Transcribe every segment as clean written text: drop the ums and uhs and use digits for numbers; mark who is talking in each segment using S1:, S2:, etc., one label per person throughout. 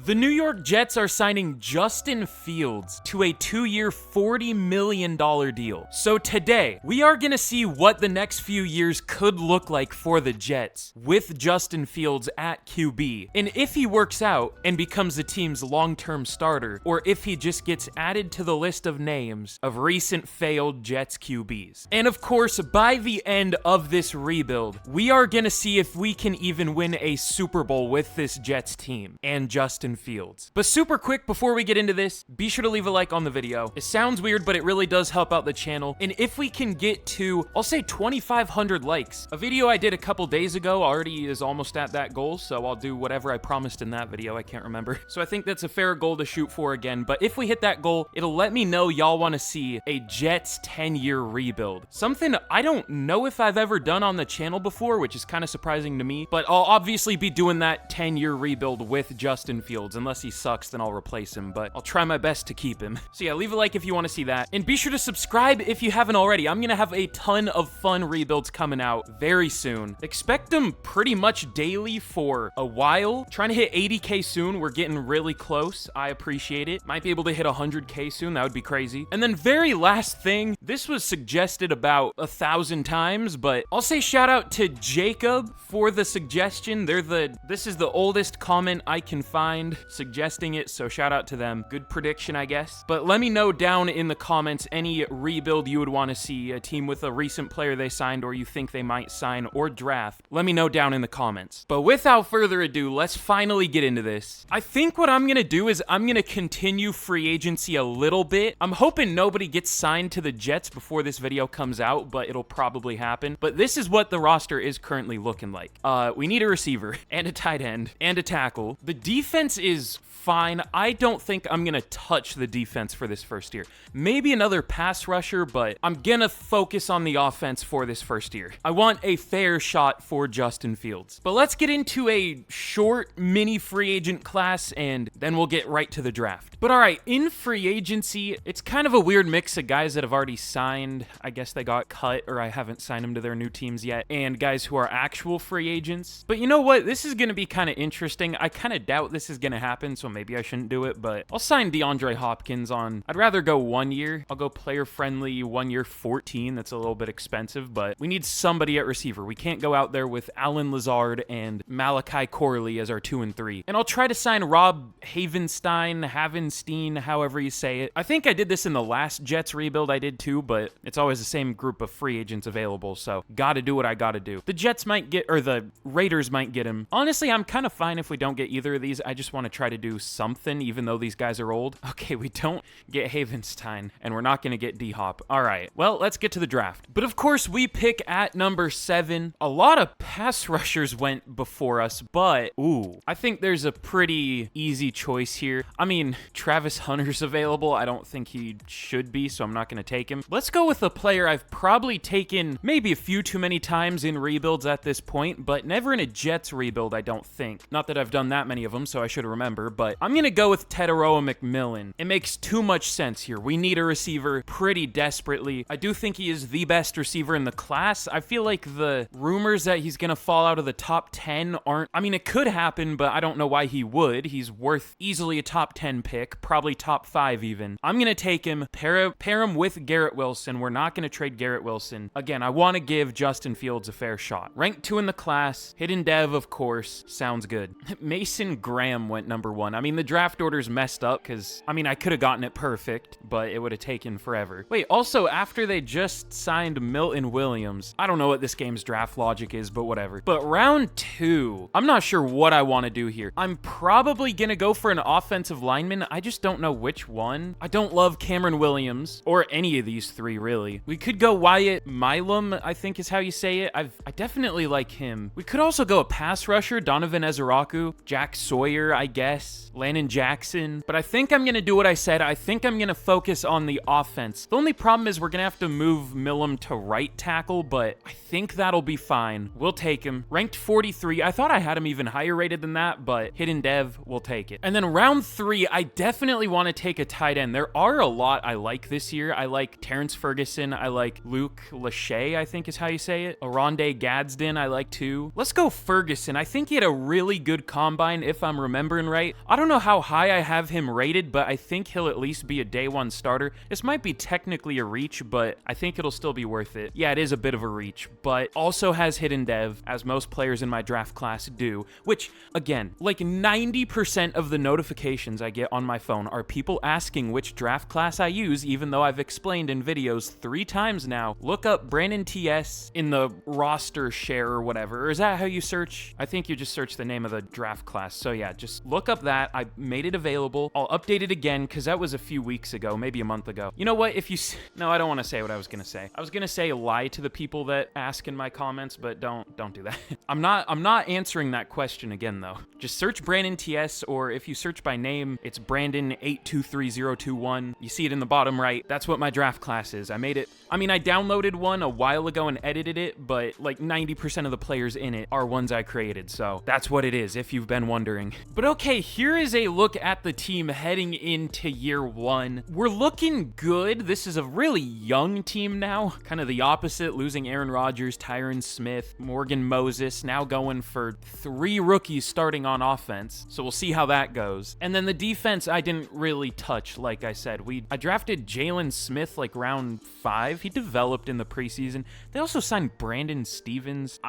S1: The New York Jets are signing Justin Fields to a 2-year, $40 million deal. So today, we are gonna see what the next few years could look like for the Jets with Justin Fields at QB. And if he works out and becomes the team's long-term starter, or if he just gets added to the list of names of recent failed Jets QBs. And of course, by the end of this rebuild, we are gonna see if we can even win a Super Bowl with this Jets team and Justin Fields. But super quick before we get into this, be sure to leave a like on the video. It sounds weird, but it really does help out the channel. And if we can get to, I'll say 2,500 likes. A video I did a couple days ago already is almost at that goal, so I'll do whatever I promised in that video. I can't remember. So I think that's a fair goal to shoot for again. But if we hit that goal, it'll let me know y'all want to see a Jets 10-year rebuild. Something I don't know if I've ever done on the channel before, which is kind of surprising to me. But I'll obviously be doing that 10-year rebuild with Justin Fields. Unless he sucks, then I'll replace him. But I'll try my best to keep him. So yeah, leave a like if you want to see that. And be sure to subscribe if you haven't already. I'm going to have a ton of fun rebuilds coming out very soon. Expect them pretty much daily for a while. Trying to hit 80K soon. We're getting really close. I appreciate it. Might be able to hit 100K soon. That would be crazy. And then very last thing, this was suggested about 1,000 times, but I'll say shout out to Jacob for the suggestion. This is the oldest comment I can find suggesting it, so shout out to them. Good prediction, I guess. But let me know down in the comments any rebuild you would want to see, a team with a recent player they signed or you think they might sign or draft. Let me know down in the comments. But without further ado, let's finally get into this. I think what I'm gonna do is I'm gonna continue free agency a little bit. I'm hoping nobody gets signed to the Jets before this video comes out, but it'll probably happen. But this is what the roster is currently looking like. We need a receiver and a tight end and a tackle. The defense is fine. I don't think I'm gonna touch the defense for this first year. Maybe another pass rusher, but I'm gonna focus on the offense for this first year. I want a fair shot for Justin Fields. But let's get into a short mini free agent class and then we'll get right to the draft. But all right, in free agency, it's kind of a weird mix of guys that have already signed. I guess they got cut or I haven't signed them to their new teams yet, and guys who are actual free agents. But you know what? This is gonna be kind of interesting. I kind of doubt this is gonna happen, so maybe I shouldn't do it, but I'll sign DeAndre Hopkins on, I'd rather go 1 year. I'll go player friendly 1 year 14. That's a little bit expensive, but we need somebody at receiver. We can't go out there with Alan Lazard and Malachi Corley as our 2 and 3. And I'll try to sign Rob Havenstein, however you say it. I think I did this in the last Jets rebuild I did too, but it's always the same group of free agents available, so gotta do what I gotta do. The Jets might get, or the Raiders might get him. Honestly, I'm kind of fine if we don't get either of these. I just want to try to do something, even though these guys are old. Okay, we don't get Havenstein, and we're not going to get D-Hop. All right, well, let's get to the draft. But of course, we pick at number 7. A lot of pass rushers went before us, but, ooh, I think there's a pretty easy choice here. I mean, Travis Hunter's available. I don't think he should be, so I'm not going to take him. Let's go with a player I've probably taken maybe a few too many times in rebuilds at this point, but never in a Jets rebuild, I don't think. Not that I've done that many of them, so I should remember, but I'm going to go with Teteroa McMillan. It makes too much sense here. We need a receiver pretty desperately. I do think he is the best receiver in the class. I feel like the rumors that he's going to fall out of the top 10 aren't, I mean, it could happen, but I don't know why he would. He's worth easily a top 10 pick, probably top 5 even. I'm going to take him, pair him with Garrett Wilson. We're not going to trade Garrett Wilson. Again, I want to give Justin Fields a fair shot. Ranked 2 in the class, hidden dev, of course. Sounds good. Mason Graham went number 1. I mean, the draft order's messed up because, I mean, I could have gotten it perfect, but it would have taken forever. Wait, also, after they just signed Milton Williams, I don't know what this game's draft logic is, but whatever. But round 2, I'm not sure what I want to do here. I'm probably going to go for an offensive lineman. I just don't know which one. I don't love Cameron Williams or any of these 3, really. We could go Wyatt Milam, I think is how you say it. I definitely like him. We could also go a pass rusher, Donovan Ezeraku, Jack Sawyer, I guess, Landon Jackson. But I think I'm going to do what I said. I think I'm going to focus on the offense. The only problem is we're going to have to move Milam to right tackle, but I think that'll be fine. We'll take him. Ranked 43. I thought I had him even higher rated than that, but hidden dev, we'll take it. it. And then round 3, I definitely want to take a tight end. There are a lot I like this year. I like Terrence Ferguson. I like Luke Lachey, I think is how you say it. Oronde Gadsden, I like too. Let's go Ferguson. I think he had a really good combine, if I'm remembering right. I don't know how high I have him rated, but I think he'll at least be a day 1 starter. This might be technically a reach, but I think it'll still be worth it. Yeah, it is a bit of a reach, but also has hidden dev, as most players in my draft class do, which, again, like 90% of the notifications I get on my phone are people asking which draft class I use, even though I've explained in videos 3 times now. Look up BrandonTS in the roster share or whatever. Or is that how you search? I think you just search the name of the draft class. So yeah, just look up that. I made it available. I'll update it again because that was a few weeks ago, maybe a month ago. You know what? If you... No, I don't want to say what I was going to say. I was going to say lie to the people that ask in my comments, but don't do that. I'm not answering that question again, though. Just search BrandonTS, or if you search by name, it's Brandon823021. You see it in the bottom right. That's what my draft class is. I made it. I mean, I downloaded one a while ago and edited it, but like 90% of the players in it are ones I created. So that's what it is, if you've been wondering. But okay, here is a look at the team heading into year 1. We're looking good. This is a really young team now. Kind of the opposite, losing Aaron Rodgers, Tyron Smith, Morgan Moses, now going for 3 rookies starting on offense. So we'll see how that goes. And then the defense I didn't really touch, like I said. I drafted Jalen Smith like round 5. He developed in the preseason. They also signed Brandon Stevens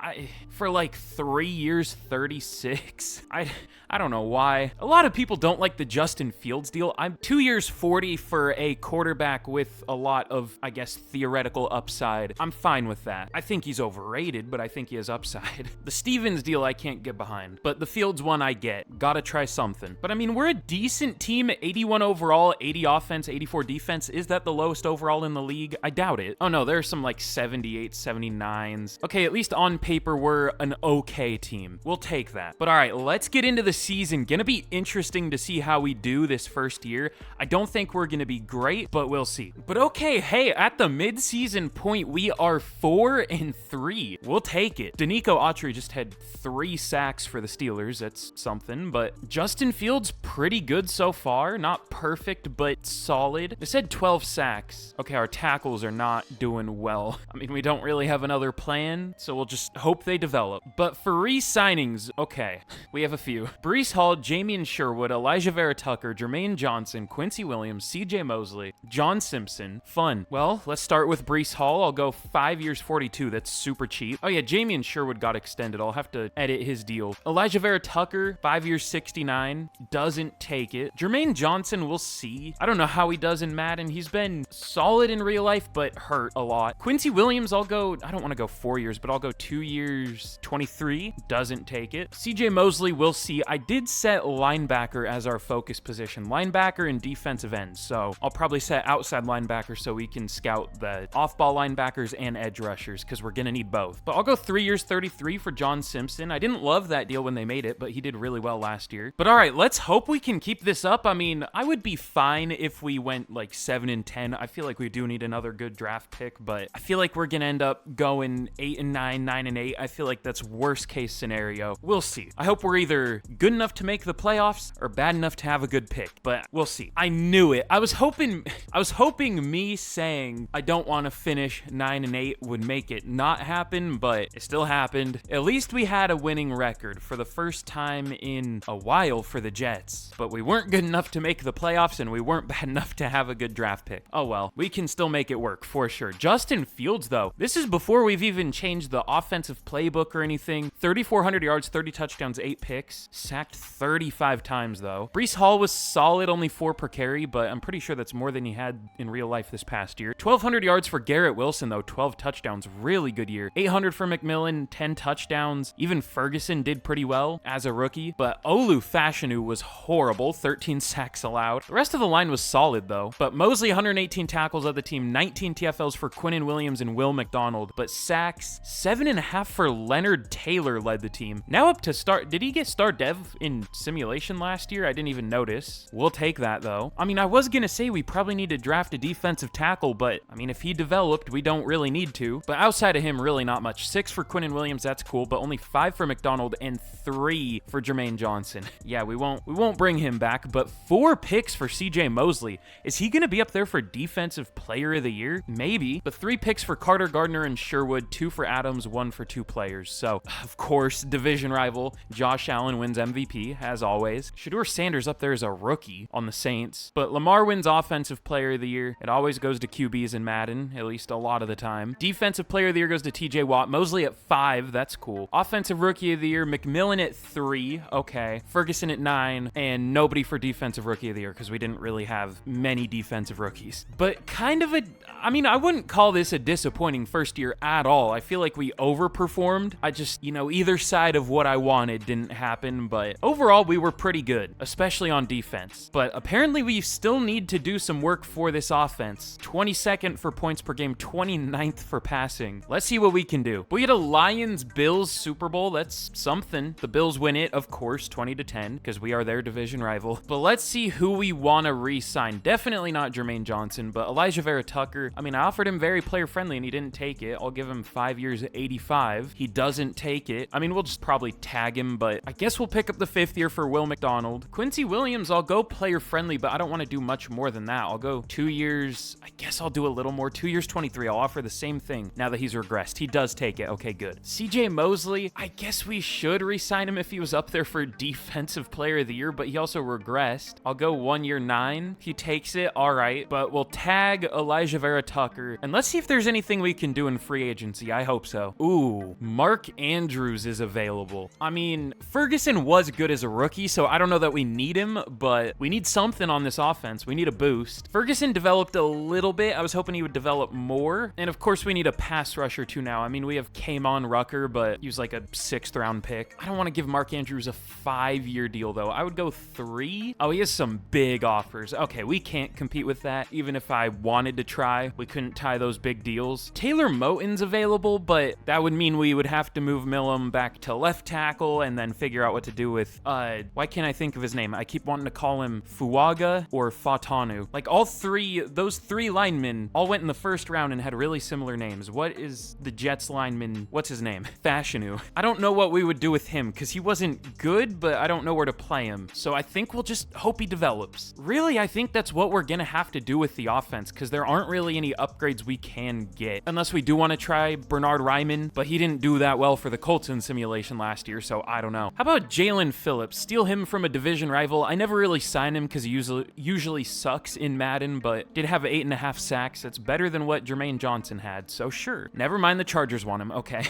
S1: for like 3 years, 36. I don't know why. A lot of people don't like the Justin Fields deal. I'm 2 years, 40 for a quarterback with a lot of, I guess, theoretical upside. I'm fine with that. I think he's overrated, but I think he has upside. The Stevens deal I can't get behind, but the Fields one I get. Gotta try something. But I mean, we're a decent team. 81 overall, 80 offense, 84 defense. Is that the lowest overall in the league? I doubt it. Oh no, there's some like 78, 79s. Okay, at least on paper, we're an okay team. We'll take that. But all right, let's get into the season. Gonna be interesting to see how we do this first year. I don't think we're gonna be great, but we'll see. But okay, hey, at the mid-season point, we are 4-3. We'll take it. Danico Autry just had 3 sacks for the Steelers. That's something, but Justin Fields pretty good so far. Not perfect, but solid. They said 12 sacks. Okay, our tackles are not doing well. I mean, we don't really have another plan, so we'll just hope they develop. But for re-signings, okay, we have a few. Breece Hall, Jamian Sherwood, Elijah Vera Tucker, Jermaine Johnson, Quincy Williams, CJ Mosley, John Simpson. Fun. Well, let's start with Breece Hall. I'll go 5 years, 42. That's super cheap. Oh yeah, Jamian Sherwood got extended. I'll have to edit his deal. Elijah Vera Tucker, 5 years, 69. Doesn't take it. Jermaine Johnson, we'll see. I don't know how he does in Madden. He's been solid in real life, but hurt a lot. Quincy Williams, I'll go, I don't want to go 4 years, but I'll go 2 years, 23. Doesn't take it. CJ Mosley, we'll see. I did set linebacker as our focus position. Linebacker and defensive end. So I'll probably set outside linebacker so we can scout the off-ball linebackers and edge rushers because we're going to need both. But I'll go 3 years, 33 for John Simpson. I didn't love that deal when they made it, but he did really well last year. But all right, let's hope we can keep this up. I mean, I would be fine if we went like 7-10. I feel like we do need another good draft pick, but I feel like we're going to end up going 8-9, 9-8. I feel like that's worst case scenario. We'll see. I hope we're either good enough to make the playoffs or bad enough to have a good pick, but we'll see. I knew it. I was hoping me saying I don't want to finish 9-8 would make it not happen, but it still happened. At least we had a winning record for the first time in a while for the Jets, but we weren't good enough to make the playoffs and we weren't bad enough to have a good draft pick. Oh well, we can still make it work for sure. Justin Fields though, this is before we've even changed the offensive playbook or anything. 3,400 yards, 30 touchdowns, 8 picks, sacked 35 times though. Breece Hall was solid, only 4 per carry, but I'm pretty sure that's more than he had in real life this past year. 1,200 yards for Garrett Wilson though, 12 touchdowns, really good year. 800 for McMillan, 10 touchdowns. Even Ferguson did pretty well as a rookie, but Olu Fashanu was horrible, 13 sacks allowed. The rest of the line was solid though, but Mosley 118 tackles of the team, 19 TFLs for Quinnen Williams and Will McDonald, but sacks 7.5 for Leonard Taylor led the team. Now up to start, did he get star dev in simulation last year? I didn't even notice. We'll take that though. I mean, I was gonna say we probably need need to draft a defensive tackle, but I mean, if he developed, we don't really need to. But outside of him, really not much. 6 for Quinnen Williams, that's cool, but only 5 for McDonald and 3 for Jermaine Johnson. Yeah, we won't bring him back, but 4 picks for CJ Mosley. Is he going to be up there for Defensive Player of the Year? Maybe. But 3 picks for Carter, Gardner, and Sherwood, 2 for Adams, 1 for 2 players. So, of course, division rival Josh Allen wins MVP, as always. Shedeur Sanders up there as a rookie on the Saints. But Lamar wins Offensive Player of the Year. It always goes to QBs in Madden, at least a lot of the time. Defensive Player of the Year goes to TJ Watt. Mosley at 5, that's cool. Offensive Rookie of the Year, McMillan at 3, okay. Ferguson at 9, and nobody for Defensive Rookie of the Year because we didn't really have many defensive rookies. But kind of I mean, I wouldn't call this a disappointing first year at all. I feel like we overperformed. I just, either side of what I wanted didn't happen, but overall we were pretty good, especially on defense. But apparently we still need to do some work for this offense. 22nd for points per game, 29th for passing. Let's see what we can do. We had a Lions-Bills Super Bowl. That's something. The Bills win it, of course, 20-10, because we are their division rival. But let's see who we want to re-sign. Definitely not Jermaine Johnson, but Elijah Vera Tucker. I mean, I offered him very player-friendly, and he didn't take it. I'll give him 5 years at 85. He doesn't take it. I mean, we'll just probably tag him, but I guess we'll pick up the 5th year for Will McDonald. Quincy Williams, I'll go player-friendly, but I don't want to do much more than that. I'll go 2 years. I guess I'll do a little more. 2 years, 23. I'll offer the same thing now that he's regressed. He does take it. Okay, good. CJ Mosley, I guess we should re-sign him if he was up there for Defensive Player of the Year, but he also regressed. I'll go 1 year, 9. He takes it. All right, but we'll tag Elijah Vera Tucker, and let's see if there's anything we can do in free agency. I hope so. Ooh, Mark Andrews is available. I mean, Ferguson was good as a rookie, so I don't know that we need him, but we need something on this offense. We need a boost. Ferguson developed a little bit. I was hoping he would develop more, and of course we need a pass rusher too now. I mean, we have Kamon Rucker, but he was like a 6th round pick. I don't want to give Mark Andrews a 5-year deal though. I would go 3. Oh, he has some big offers. Okay, we can't compete with that. Even if I wanted to try, we couldn't tie those big deals. Taylor Moton's available, but that would mean we would have to move Millam back to left tackle and then figure out what to do with, why can't I think of his name? I keep wanting to call him Fuaga or Fatanu. Like those 3 linemen all went in the 1st round and had really similar names. What is the Jets lineman? What's his name? Fashanu. I don't know what we would do with him because he wasn't good, but I don't know where to play him. So I think we'll just hope he develops. Really, I think that's what we're gonna have to do with the offense because there aren't really any upgrades we can get. Unless we do want to try Bernard Ryman, but he didn't do that well for the Colts in simulation last year, so I don't know. How about Jalen Phillips? Steal him from a division rival. I never really sign him because he usually sucks in Madden, but did have 8.5 sacks. That's better than what Jermaine Johnson had, so sure. Never mind, the Chargers want him. Okay.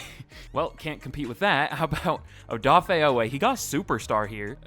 S1: Well, can't compete with that. How about Odafe Owe? He got superstar here.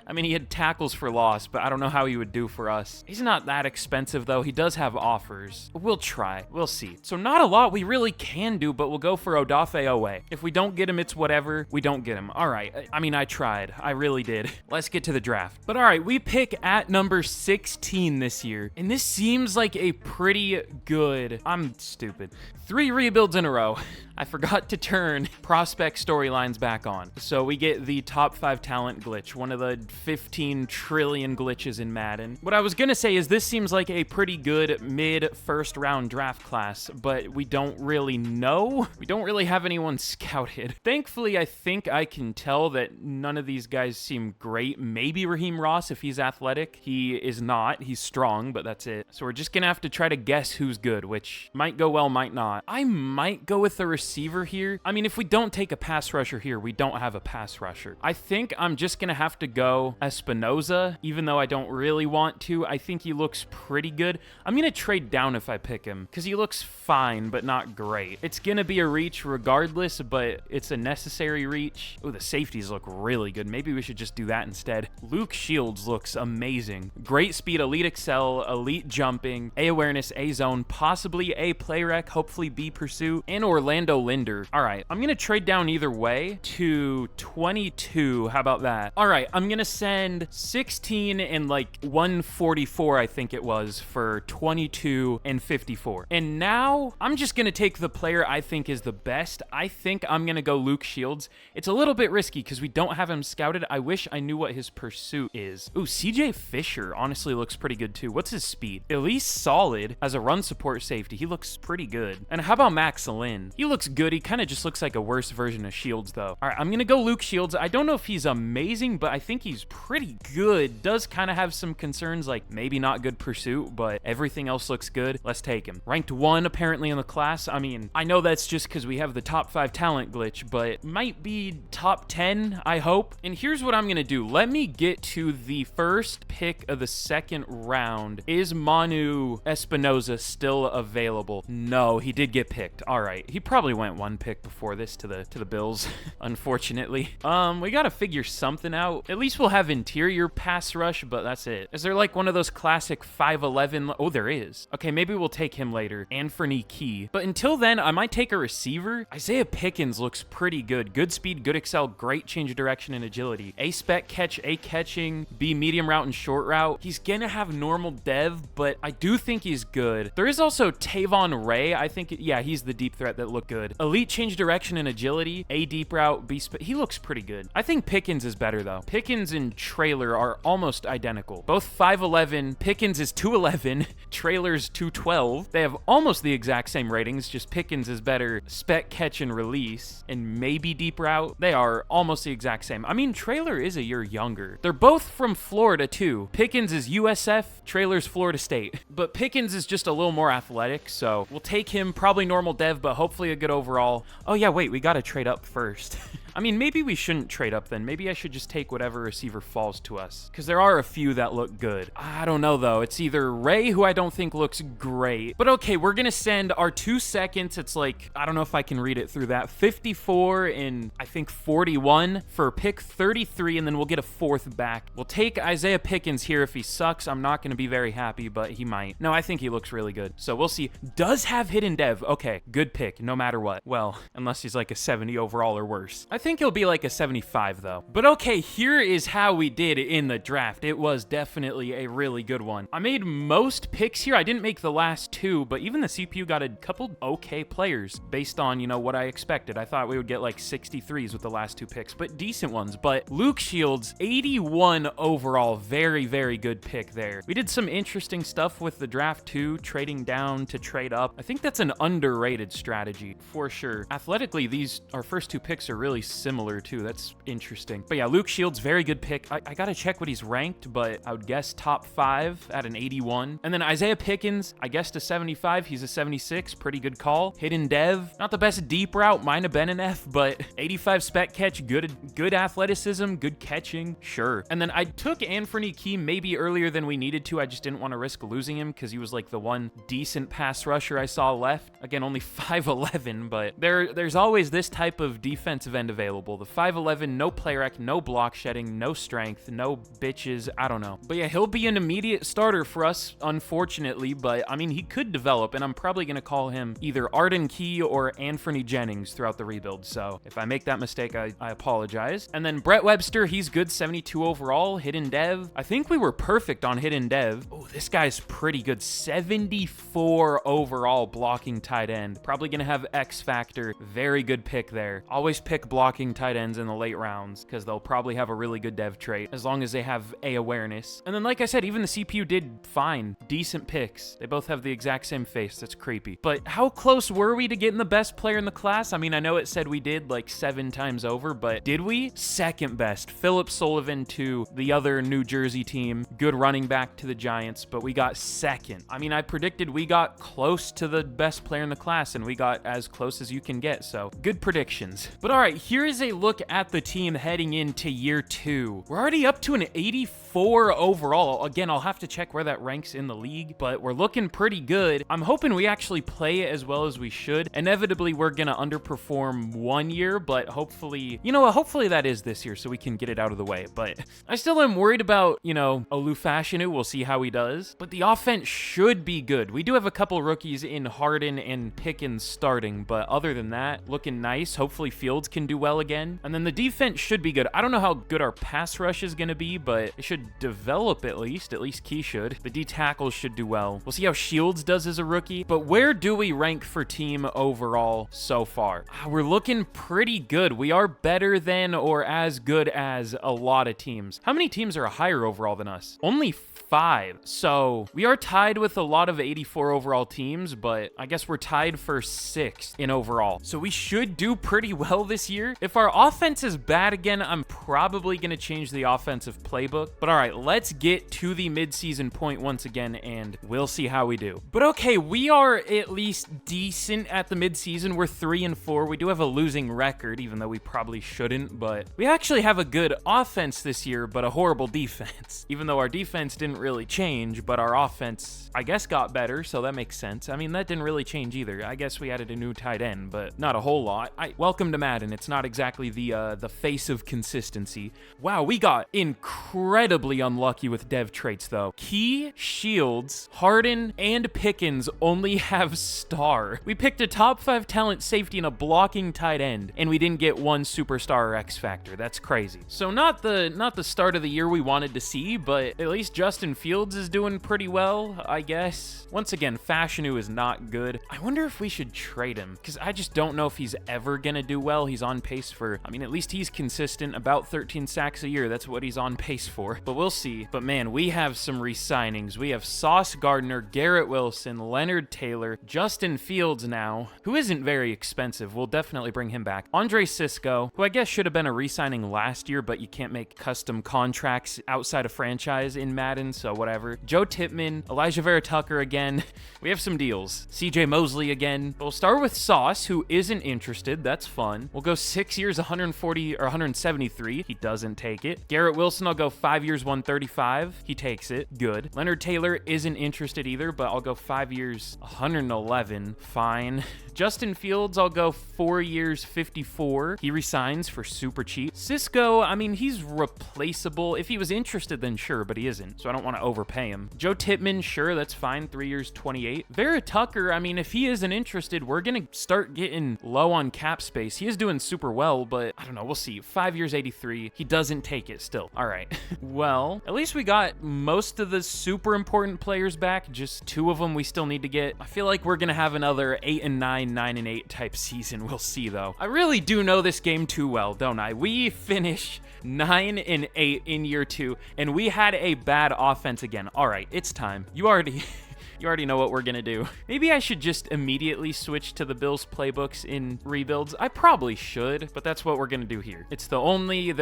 S1: I mean, he had tackles for loss, but I don't know how he would do for us. He's not that expensive, though. He does have offers. We'll try. We'll see. So not a lot we really can do, but we'll go for Odafe Owe. If we don't get him, it's whatever. We don't get him. All right. I mean, I tried. I really did. Let's get to the draft. But all right, we pick at number 16 this year, and this seems like a pretty good... I'm stupid. 3 rebuilds in a row. I forgot to turn prospect storylines back on. So we get the top 5 talent glitch, one of the 15 trillion glitches in Madden. What I was gonna say is this seems like a pretty good mid-first round draft class, but we don't really know. We don't really have anyone scouted. Thankfully, I think I can tell that none of these guys seem great. Maybe Raheem Ross if he's athletic. He is not. He's strong, but that's it. So we're just gonna have to try to guess who's good, which might go well, might not. I might go with the receiver here. I mean, if we don't take a pass rusher here, we don't have a pass rusher. I think I'm just gonna have to go Espinoza, even though I don't really want to. I think he looks pretty good. I'm gonna trade down if I pick him, because he looks fine, but not great. It's gonna be a reach regardless, but it's a necessary reach. Oh, the safeties look really good. Maybe we should just do that instead. Luke Shields looks amazing. Great speed, elite excel, elite jumping, A awareness, A zone, possibly A play rec, hopefully B pursuit, and Orlando Linder. All right, I'm gonna trade down either way to 22. How about that? All right, I'm gonna send 16 and like 144, I think it was, for 22 and 54. And now I'm just gonna take the player I think is the best. I think I'm gonna go Luke Shields. It's a little bit risky because we don't have him scouted. I wish I knew what his pursuit is. Ooh, CJ Fisher honestly looks pretty good too. What's his speed? At least solid as a run support safety. He looks pretty good. And how about Max Lynn? He looks good. He kind of just looks like a worse version of Shields, though. All right, I'm going to go Luke Shields. I don't know if he's amazing, but I think he's pretty good. Does kind of have some concerns, like maybe not good pursuit, but everything else looks good. Let's take him. Ranked 1 apparently in the class. I mean, I know that's just because we have the top 5 talent glitch, but might be top 10, I hope. And here's what I'm going to do. Let me get to the first pick of the second round. Is Manu Espinoza still available? No, he did get picked. All right. He probably went 1 pick before this to the Bills, unfortunately. We got to figure something out. At least we'll have interior pass rush, but that's it. Is there like one of those classic 5'11"? Oh, there is. Okay, maybe we'll take him later. Anthony Key. But until then, I might take a receiver. Isaiah Pickens looks pretty good. Good speed, good excel, great change of direction and agility. A spec catch, A catching, B medium route and short route. He's gonna have normal dev, but I do think he's good. There is also Tavon Ray. I think, yeah, he's the deep threat that looked good. Elite change direction and agility, A deep route, B spec. He looks pretty good. I think Pickens is better though. Pickens and Trailer are almost identical. Both 5'11". Pickens is 2'11". Trailer's 2'12". They have almost the exact same ratings, just Pickens is better spec catch and release and maybe deep route. They are almost the exact same. I mean, Trailer is a year younger. They're both from Florida too. Pickens is USF, Trailer's Florida State. But Pickens is just a little more athletic, so we'll take him. Probably normal dev, but hopefully a good overall. Oh yeah, wait, we gotta trade up first. I mean, maybe we shouldn't trade up then. Maybe I should just take whatever receiver falls to us, because there are a few that look good. I don't know, though. It's either Ray, who I don't think looks great. But okay, we're going to send our 2 seconds. It's like, I don't know if I can read it through that. 54 and I think 41 for pick 33, and then we'll get a 4th back. We'll take Isaiah Pickens here. If he sucks, I'm not going to be very happy, but he might. No, I think he looks really good. So we'll see. Does have hidden dev. Okay, good pick, no matter what. Well, unless he's like a 70 overall or worse. I think he'll be like a 75 though. But okay, here is how we did in the draft. It was definitely a really good one. I made most picks here. I didn't make the last 2, but even the CPU got a couple okay players based on, you know, what I expected. I thought we would get like 63s with the last 2 picks, but decent ones. But Luke Shields, 81 overall. Very, very good pick there. We did some interesting stuff with the draft too, trading down to trade up. I think that's an underrated strategy for sure. Athletically, our first 2 picks are really similar too. That's interesting. But yeah, Luke Shields, very good pick. I gotta check what he's ranked, but I would guess top 5 at an 81. And then Isaiah Pickens, I guessed a 75. He's a 76. Pretty good call. Hidden dev, not the best deep route. Might have been an F, but 85 spec catch, good athleticism, good catching, sure. And then I took Anthony Key maybe earlier than we needed to. I just didn't want to risk losing him because he was like the one decent pass rusher I saw left. Again, only 5'11", but there's always this type of defensive end available. The 5'11", no play rec, no block shedding, no strength, no bitches, I don't know. But yeah, he'll be an immediate starter for us, unfortunately, but I mean, he could develop, and I'm probably going to call him either Arden Key or Anthony Jennings throughout the rebuild, so if I make that mistake, I apologize. And then Brett Webster, he's good, 72 overall, hidden dev. I think we were perfect on hidden dev. Oh, this guy's pretty good, 74 overall blocking tight end. Probably going to have X factor. Very good pick there. Always pick blocking tight ends in the late rounds because they'll probably have a really good dev trait as long as they have A awareness. And then like I said, even the CPU did fine. Decent picks. They both have the exact same face. That's creepy. But how close were we to getting the best player in the class? I mean, I know it said we did like 7 times over, but did we? Second best. Philip Sullivan to the other New Jersey team. Good running back to the Giants, but we got second. I mean, I predicted we got close to the best player in the class, and we got as close as you can get, so good predictions. But all right, here is a look at the team heading into year 2. We're already up to an 84 overall. Again, I'll have to check where that ranks in the league, but we're looking pretty good. I'm hoping we actually play as well as we should. Inevitably, we're gonna underperform one year, but hopefully, you know what, hopefully that is this year so we can get it out of the way. But I still am worried about, you know, Olufashinu. We'll see how he does. But the offense should be good. We do have a couple rookies in Harden and Pickens starting, but other than that, looking nice. Hopefully Fields can do well. well again. And then the defense should be good. I don't know how good our pass rush is going to be, but it should develop at least. At least Key should. The D tackles should do well. We'll see how Shields does as a rookie. But where do we rank for team overall so far? We're looking pretty good. We are better than or as good as a lot of teams. How many teams are higher overall than us? Only 5. So we are tied with a lot of 84 overall teams, but I guess we're tied for 6th in overall. So we should do pretty well this year. If our offense is bad again, I'm probably going to change the offensive playbook. But all right, let's get to the midseason point once again, and we'll see how we do. But okay, we are at least decent at the midseason. We're 3-4. We do have a losing record, even though we probably shouldn't, but we actually have a good offense this year, but a horrible defense. Even though our defense didn't really change, but our offense, I guess, got better, so that makes sense. I mean, that didn't really change either. I guess we added a new tight end, but not a whole lot. Welcome to Madden. It's not exactly the face of consistency. Wow, we got incredibly unlucky with dev traits, though. Key, Shields, Harden, and Pickens only have star. We picked a top 5 talent safety and a blocking tight end, and we didn't get one superstar or X factor. That's crazy. So not the start of the year we wanted to see, but at least Justin Fields is doing pretty well, I guess. Once again, Fashanu is not good. I wonder if we should trade him, because I just don't know if he's ever gonna do well. He's on pace for, I mean, at least he's consistent, about 13 sacks a year. That's what he's on pace for, but we'll see. But man, we have some re-signings. We have Sauce Gardner, Garrett Wilson, Leonard Taylor, Justin Fields now, who isn't very expensive. We'll definitely bring him back. Andre Sisco, who I guess should have been a re-signing last year, but you can't make custom contracts outside of franchise in Madden, so whatever. Joe Tippmann, Elijah Vera Tucker again. We have some deals. CJ Mosley again. We'll start with Sauce, who isn't interested. That's fun. We'll go 6 years, 140 or 173. He doesn't take it. Garrett Wilson, I'll go 5 years, 135. He takes it. Good. Leonard Taylor isn't interested either, but I'll go 5 years, 111. Fine. Justin Fields, I'll go 4 years, 54. He resigns for super cheap. Cisco, I mean, he's replaceable. If he was interested, then sure, but he isn't, so I don't want to overpay him. Joe Tippmann, sure, that's fine. 3 years, 28. Vera Tucker, I mean, if he isn't interested, we're going to start getting low on cap space. He is doing super well, but I don't know. We'll see. 5 years, 83. He doesn't take it still. All right. Well, at least we got most of the super important players back. Just 2 of them we still need to get. I feel like we're going to have another 8-9, 9-8 type season. We'll see, though. I really do know this game too well, don't I? We finish 9-8 in year 2, and we had a bad offense again. All right, it's time. You already know what we're gonna do. Maybe I should just immediately switch to the Bills playbooks in rebuilds. I probably should, but that's what we're gonna do here. They're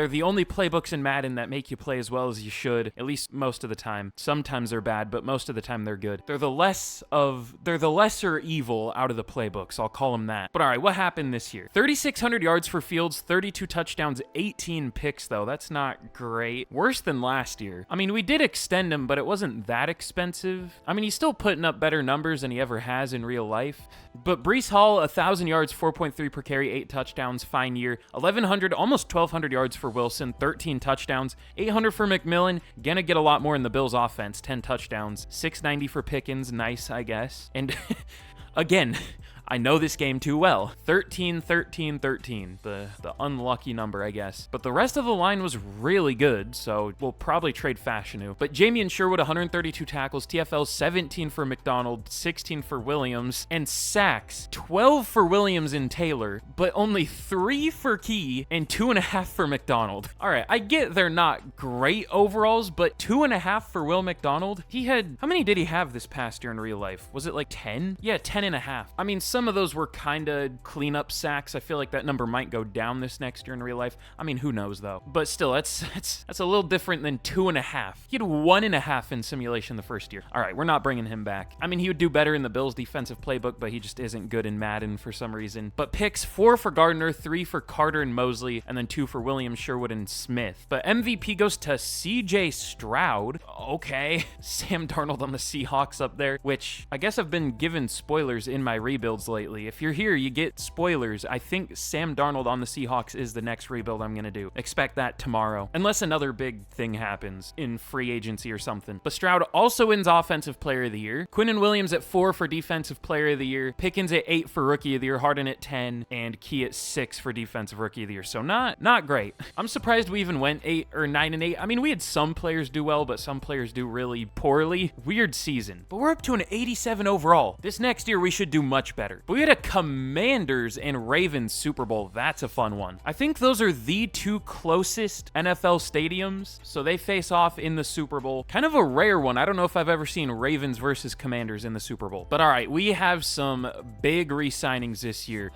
S1: the only playbooks in Madden that make you play as well as you should, at least most of the time. Sometimes they're bad, but most of the time they're good. They're the lesser evil out of the playbooks, I'll call them that. But all right, what happened this year? 3,600 yards for Fields, 32 touchdowns, 18 picks though. That's not great. Worse than last year. I mean, we did extend him, but it wasn't that expensive. I mean, he still putting up better numbers than he ever has in real life. But Breece Hall, 1,000 yards, 4.3 per carry, 8 touchdowns, fine year. 1,100, almost 1,200 yards for Wilson, 13 touchdowns. 800 for McMillan, gonna get a lot more in the Bills offense, 10 touchdowns. 690 for Pickens, nice, I guess. And again, I know this game too well. 13, 13, 13. The unlucky number, I guess. But the rest of the line was really good, so we'll probably trade Fashanu. But Jamie Sherwood, 132 tackles, TFL 17 for McDonald, 16 for Williams, and sacks 12 for Williams and Taylor, but only 3 for Key and 2.5 for McDonald. All right, I get they're not great overalls, but 2.5 for Will McDonald. How many did he have this past year in real life? Was it like 10? Yeah, 10.5. I mean, some of those were kind of cleanup sacks. I feel like that number might go down this next year in real life. I mean, who knows though? But still, that's a little different than 2.5. He had 1.5 in simulation the first year. All right, we're not bringing him back. I mean, he would do better in the Bills defensive playbook, but he just isn't good in Madden for some reason. But picks 4 for Gardner, 3 for Carter and Mosley, and then 2 for Williams, Sherwood, and Smith. But MVP goes to CJ Stroud. Okay. Sam Darnold on the Seahawks up there, which I guess I've been given spoilers in my rebuilds evolves lately. If you're here, you get spoilers. I think Sam Darnold on the Seahawks is the next rebuild I'm gonna do. Expect that tomorrow. Unless another big thing happens in free agency or something. But Stroud also wins Offensive Player of the Year. Quinnen Williams at 4 for Defensive Player of the Year. Pickens at 8 for Rookie of the Year. Harden at 10. And Key at 6 for Defensive Rookie of the Year. So not great. I'm surprised we even went 8 or 9 and 8. I mean, we had some players do well, but some players do really poorly. Weird season. But we're up to an 87 overall. This next year, we should do much better. But we had a Commanders and Ravens Super Bowl. That's a fun one. I think those are the two closest NFL stadiums, so they face off in the Super Bowl. Kind of a rare one. I don't know if I've ever seen Ravens versus Commanders in the Super Bowl. But all right, we have some big re-signings this year.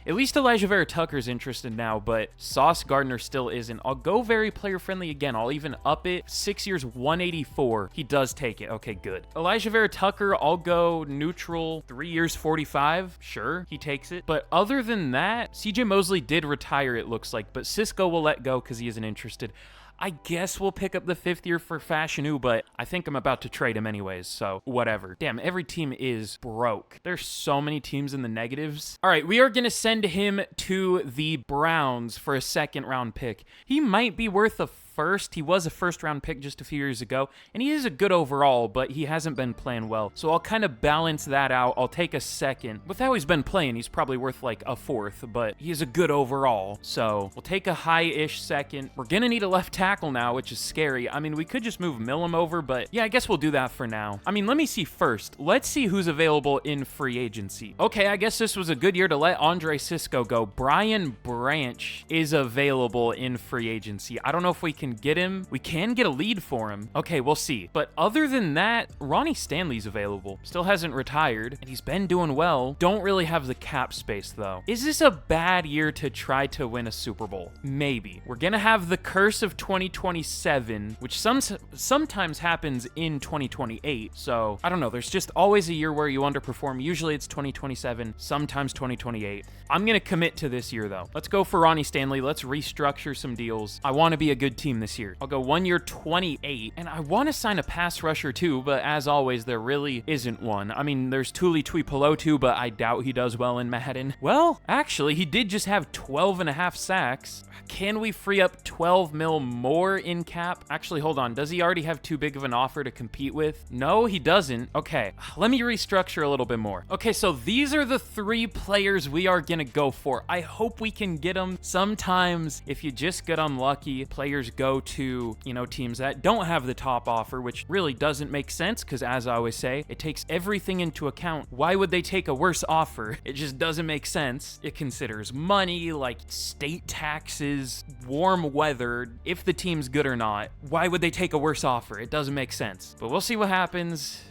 S1: At least Elijah Vera Tucker's interested now, but Sauce Gardner still isn't. I'll go very player-friendly again. I'll even up it. 6 years, 184. He does take it. Okay, good. Elijah Vera Tucker, I'll go neutral. 3 years, 45. Sure, he takes it. But other than that, CJ Mosley did retire, it looks like, but Cisco will let go because he isn't interested. I guess we'll pick up the 5th year for Fashanu, but I think I'm about to trade him anyways, so whatever. Damn, every team is broke. There's so many teams in the negatives. All right, we are going to send him to the Browns for a 2nd round pick. He might be worth a first. He was a 1st round pick just a few years ago, and he is a good overall, but he hasn't been playing well. So I'll kind of balance that out. I'll take a 2nd. With how he's been playing, he's probably worth like a 4th, but he is a good overall. So we'll take a high-ish 2nd. We're going to need a left tackle now, which is scary. I mean, we could just move Millam over, but yeah, I guess we'll do that for now. I mean, let me see first. Let's see who's available in free agency. Okay, I guess this was a good year to let Andre Cisco go. Brian Branch is available in free agency. I don't know if we can get him. We can get a lead for him. Okay, we'll see. But other than that, Ronnie Stanley's available. Still hasn't retired, and he's been doing well. Don't really have the cap space, though. Is this a bad year to try to win a Super Bowl? Maybe. We're gonna have the curse of 2027, which sometimes happens in 2028. So, I don't know. There's just always a year where you underperform. Usually it's 2027, sometimes 2028. I'm gonna commit to this year, though. Let's go for Ronnie Stanley. Let's restructure some deals. I want to be a good team this year. I'll go 1 year, 28, and I want to sign a pass rusher too, but as always, there really isn't one. I mean, there's Tuli Tuipulotu, but I doubt he does well in Madden. Well, actually, he did just have 12.5 sacks. Can we free up 12 mil more in cap? Actually, hold on. Does he already have too big of an offer to compete with? No, he doesn't. Okay, let me restructure a little bit more. Okay, so these are the 3 players we are gonna go for. I hope we can get them. Sometimes, if you just get unlucky, players go to, teams that don't have the top offer, which really doesn't make sense because, as I always say, it takes everything into account. Why would they take a worse offer? It just doesn't make sense. It considers money, like state taxes, warm weather, if the team's good or not. Why would they take a worse offer? It doesn't make sense. But we'll see what happens.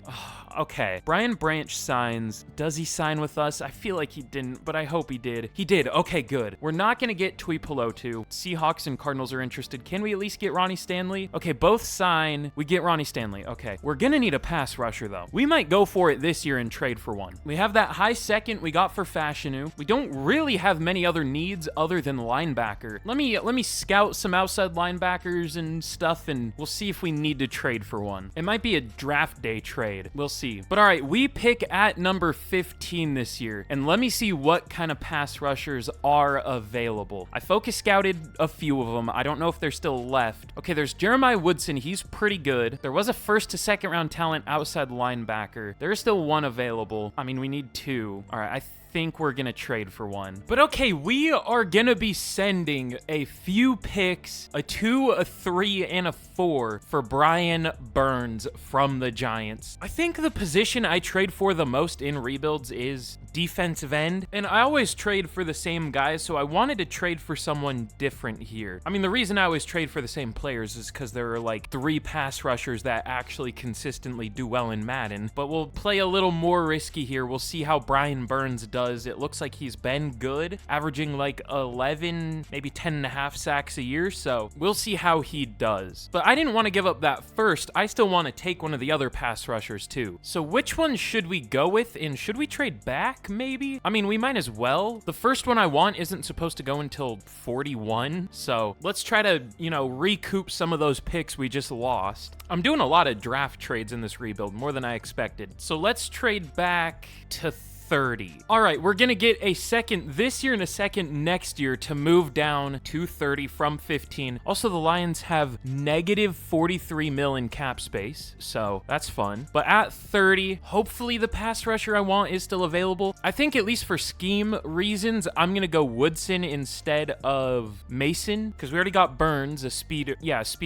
S1: Okay, Brian Branch signs. Does he sign with us? I feel like he didn't, but I hope he did. He did. Okay, good. We're not going to get Tuipulotu. Seahawks and Cardinals are interested. Can we at least get Ronnie Stanley? Okay, both sign. We get Ronnie Stanley. Okay, we're going to need a pass rusher, though. We might go for it this year and trade for one. We have that high 2nd we got for Fashanu. We don't really have many other needs other than linebacker. Let me scout some outside linebackers and stuff, and we'll see if we need to trade for one. It might be a draft day trade. We'll see. But all right, we pick at number 15 this year, and let me see what kind of pass rushers are available. I focus scouted a few of them. I don't know if they're still left. Okay, there's Jeremiah Woodson. He's pretty good. There was a 1st to 2nd round talent outside linebacker. There is still one available. I mean, we need 2. All right, I think we're gonna trade for one. But okay, we are gonna be sending a few picks, a 2, a 3, and a 4 for Brian Burns from the Giants. I think the position I trade for the most in rebuilds is defensive end, and I always trade for the same guys, so I wanted to trade for someone different here. I mean, the reason I always trade for the same players is because there are like 3 pass rushers that actually consistently do well in Madden, but we'll play a little more risky here. We'll see how Brian Burns does. It looks like he's been good, averaging like 11, maybe 10.5 sacks a year, so we'll see how he does. But I didn't want to give up that first. I still want to take one of the other pass rushers too. So which one should we go with, and should we trade back maybe? I mean, we might as well. The first one I want isn't supposed to go until 41, so let's try to, recoup some of those picks we just lost. I'm doing a lot of draft trades in this rebuild, more than I expected. So let's trade back to 30. All right, we're gonna get a second this year and a second next year to move down to 30 from 15. Also, the Lions have negative 43 mil in cap space, so that's fun. But at 30, hopefully the pass rusher I want is still available. I think at least for scheme reasons, I'm gonna go Woodson instead of Mason, because we already got Burns, a speed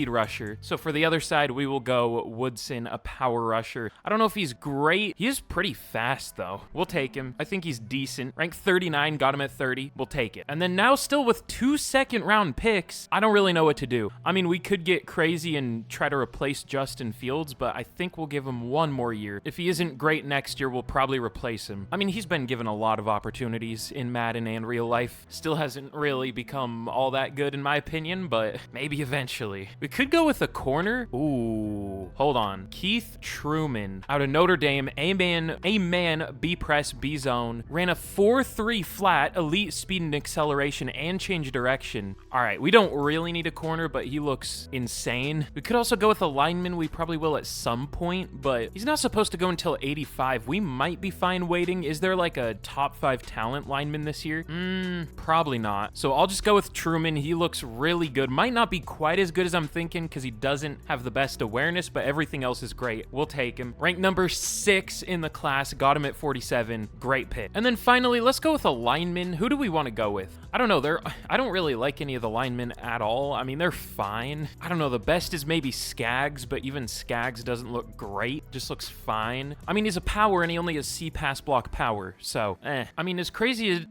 S1: rusher. So for the other side, we will go Woodson, a power rusher. I don't know if he's great. He is pretty fast, though. We'll take him. I think he's decent. Rank 39, got him at 30. We'll take it. And then now still with 2 second-round picks, I don't really know what to do. I mean, we could get crazy and try to replace Justin Fields, but I think we'll give him 1 more year. If he isn't great next year, we'll probably replace him. I mean, he's been given a lot of opportunities in Madden and real life. Still hasn't really become all that good, in my opinion, but maybe eventually. We could go with a corner. Ooh, hold on. Keith Truman out of Notre Dame, A man, B press, B zone, ran a 4.3 flat, elite speed and acceleration, and change direction. All right, we don't really need a corner, but he looks insane. We could also go with a lineman. We probably will at some point, but he's not supposed to go until 85. We might be fine waiting. Is there like a top 5 talent lineman this year? Probably not. So I'll just go with Truman. He looks really good. Might not be quite as good as I'm thinking because he doesn't have the best awareness, but everything else is great. We'll take him. Rank number 6 in the class. Got him at 47. Great pick. And then finally, let's go with a lineman. Who do we want to go with? I don't know. I don't really like any of the linemen at all. I mean, they're fine. I don't know. The best is maybe Skaggs, but even Skaggs doesn't look great. Just looks fine. I mean, he's a power and he only has C pass block power. So, I mean, as crazy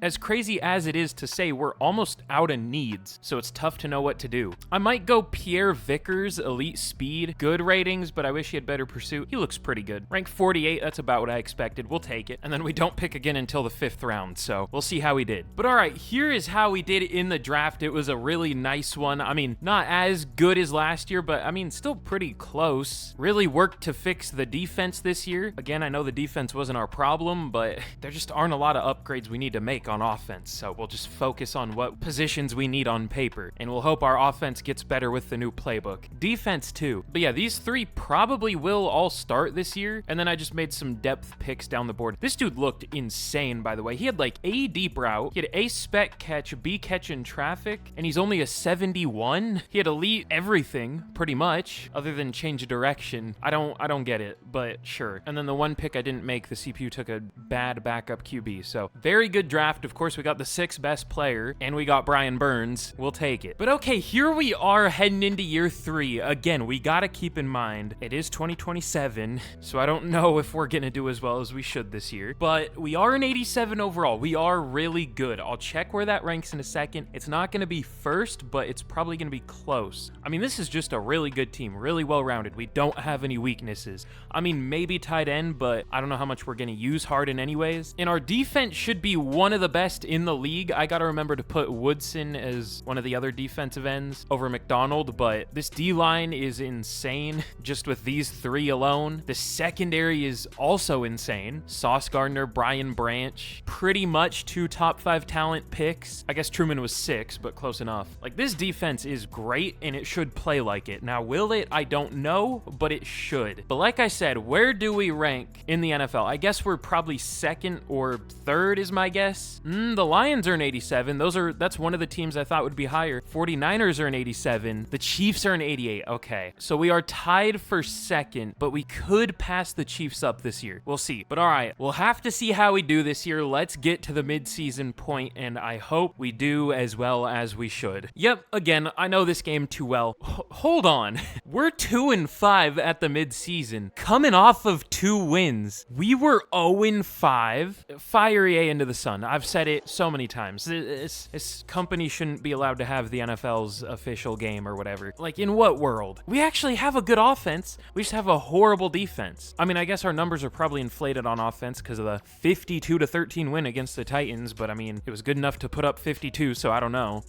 S1: as it is to say, we're almost out of needs. So it's tough to know what to do. I might go Pierre Vickers, elite speed, good ratings, but I wish he had better pursuit. He looks pretty good. Rank 48, that's about what I expected. We'll take it. And then we don't pick again until the 5th round, so we'll see how he did. But all right, here is how we did in the draft. It was a really nice one. I mean, not as good as last year, but I mean, still pretty close. Really worked to fix the defense this year. Again, I know the defense wasn't our problem, but there just aren't a lot of upgrades we need to make on offense, so we'll just focus on what positions we need on paper, and we'll hope our offense gets better with the new playbook. Defense too. But yeah, these 3 probably will all start this year, and then I just made some depth picks down the board. This dude looked insane, by the way. He had like A deep route, he had A spec catch, B catch in traffic, and he's only a 71. He had elite everything, pretty much, other than change of direction. I don't get it, but sure. And then the one pick I didn't make, the CPU took a bad backup QB, so very good draft. Of course, we got the 6th best player, and we got Brian Burns. We'll take it. But okay, here we are heading into year 3. Again, we gotta keep in mind, it is 2027, so I don't know if we're gonna do as well as we should this year, but we are an 87 overall. We are really good. I'll check where that ranks in a second. It's not gonna be first, but it's probably gonna be close. I mean, this is just a really good team, really well-rounded. We don't have any weaknesses. I mean, maybe tight end, but I don't know how much we're gonna use Harden anyways. And our defense should be one of the best in the league. I gotta remember to put Woodson as one of the other defensive ends over McDonald, but this D-line is insane just with these 3 alone. The secondary is also insane. Sauce Gardner, Brian Branch, pretty much 2 top 5 talent picks. I guess Truman was 6, but close enough. Like, this defense is great, and it should play like it. Now, will it? I don't know, but it should. But like I said, where do we rank in the NFL? I guess we're probably 2nd or 3rd is my guess. The Lions are an 87. That's one of the teams I thought would be higher. 49ers are an 87. The Chiefs are an 88. Okay, so we are tied for 2nd, but we could pass the Chiefs up this year. We'll see. But all right, we'll have to see how we do this year. Let's get to the mid-season point, and I hope we do as well as we should. Yep, again, I know this game too well. Hold on. We're 2-5 at the mid-season, coming off of 2 wins. We were 0-5. Fire EA into the sun. I've said it so many times. This company shouldn't be allowed to have the NFL's official game or whatever. Like, in what world? We actually have a good offense. We just have a horrible defense. I mean, I guess our numbers are probably inflated on offense because of the 52-13 win against the Titans, but I mean, it was good enough to put up 52, so I don't know.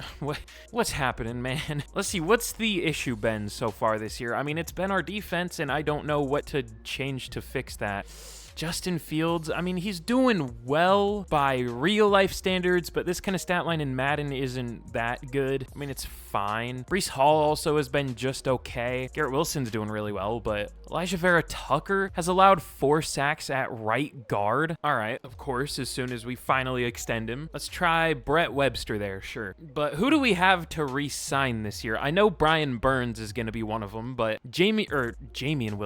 S1: What's happening, man? Let's see, what's the issue been so far this year? I mean, it's been our defense, and I don't know what to change to fix that. Justin Fields, I mean, he's doing well by real life standards, but this kind of stat line in Madden isn't that good. I mean, it's fine. Breece Hall also has been just okay. Garrett Wilson's doing really well, but Elijah Vera Tucker has allowed 4 sacks at right guard. All right, of course, as soon as we finally extend him. Let's try Brett Webster there, sure. But who do we have to re-sign this year? I know Brian Burns is going to be one of them, but Quinnen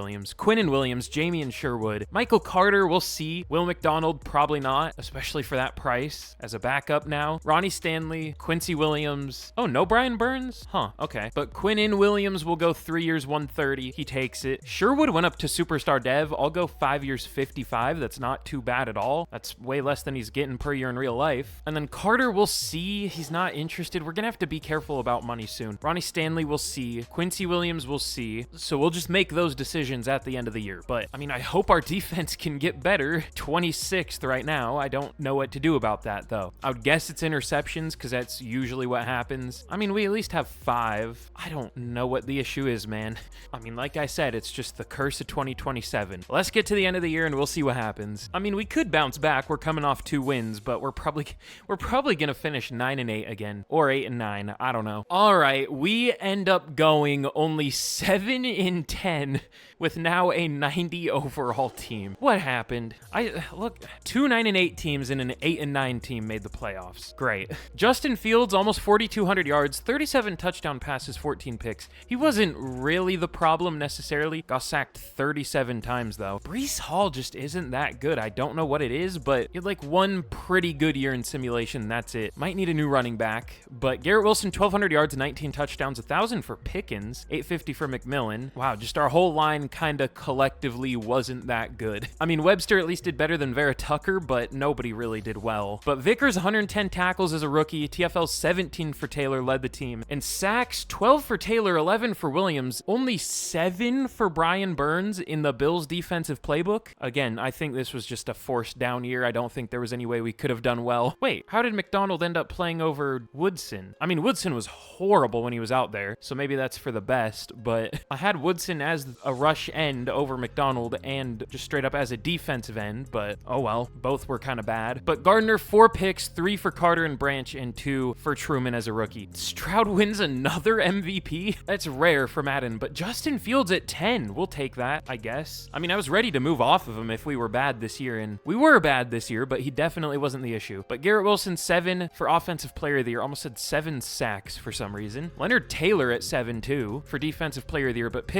S1: Williams, Jamie and Sherwood. Michael Carter, we'll see. Will McDonald, probably not, especially for that price as a backup now. Ronnie Stanley, Quincy Williams. Oh, no Brian Burns? Huh, okay. But Quinnen Williams will go 3 years, 130. He takes it. Sherwood went up to superstar dev. I'll go 5 years, 55. That's not too bad at all. That's way less than he's getting per year in real life. And then Carter, we'll see. He's not interested. We're gonna have to be careful about money soon. Ronnie Stanley, we'll see. Quincy Williams, we'll see. So we'll just make those decisions at the end of the year. But I mean, I hope our defense can get better. 26th right now. I don't know what to do about that though. I would guess it's interceptions because that's usually what happens. I mean, we at least have 5. I don't know what the issue is, man. I mean, like I said, it's just the curse of 2027. Let's get to the end of the year and we'll see what happens. I mean, we could bounce back. We're coming off 2 wins, but we're probably gonna finish 9-8 again, or 8-9. I don't know. All right, we end up going only 7-10 with now a 90 overall team. What happened? Look, 2 9-8 teams and an 8-9 team made the playoffs. Great. Justin Fields, almost 4,200 yards, 37 touchdown passes, 14 picks. He wasn't really the problem necessarily. Got sacked 37 times though. Breece Hall just isn't that good. I don't know what it is, but he had like one pretty good year in simulation. That's it. Might need a new running back. But Garrett Wilson, 1,200 yards, 19 touchdowns, 1,000 for Pickens, 850 for McMillan. Wow, just our whole line kind of collectively wasn't that good. I mean, Webster at least did better than Vera Tucker, but nobody really did well. But Vickers, 110 tackles as a rookie. TFL 17 for Taylor, led the team. And sacks, 12 for Taylor, 11 for Williams, only 7 for Brian Burns in the Bills defensive playbook. Again, I think this was just a forced down year. I don't think there was any way we could have done well. Wait, how did McDonald end up playing over Woodson? I mean, Woodson was horrible when he was out there, so maybe that's for the best, but I had Woodson as a rush end over McDonald and just straight up as a defensive end, but oh well, both were kind of bad. But Gardner, 4 picks, 3 for Carter and Branch, and 2 for Truman as a rookie. Stroud wins another MVP? That's rare for Madden, but Justin Fields at 10. We'll take that, I guess. I mean, I was ready to move off of him if we were bad this year, and we were bad this year, but he definitely wasn't the issue. But Garrett Wilson, 7 for Offensive Player of the Year. Almost had 7 sacks for some reason. Leonard Taylor at 7 too for Defensive Player of the Year, but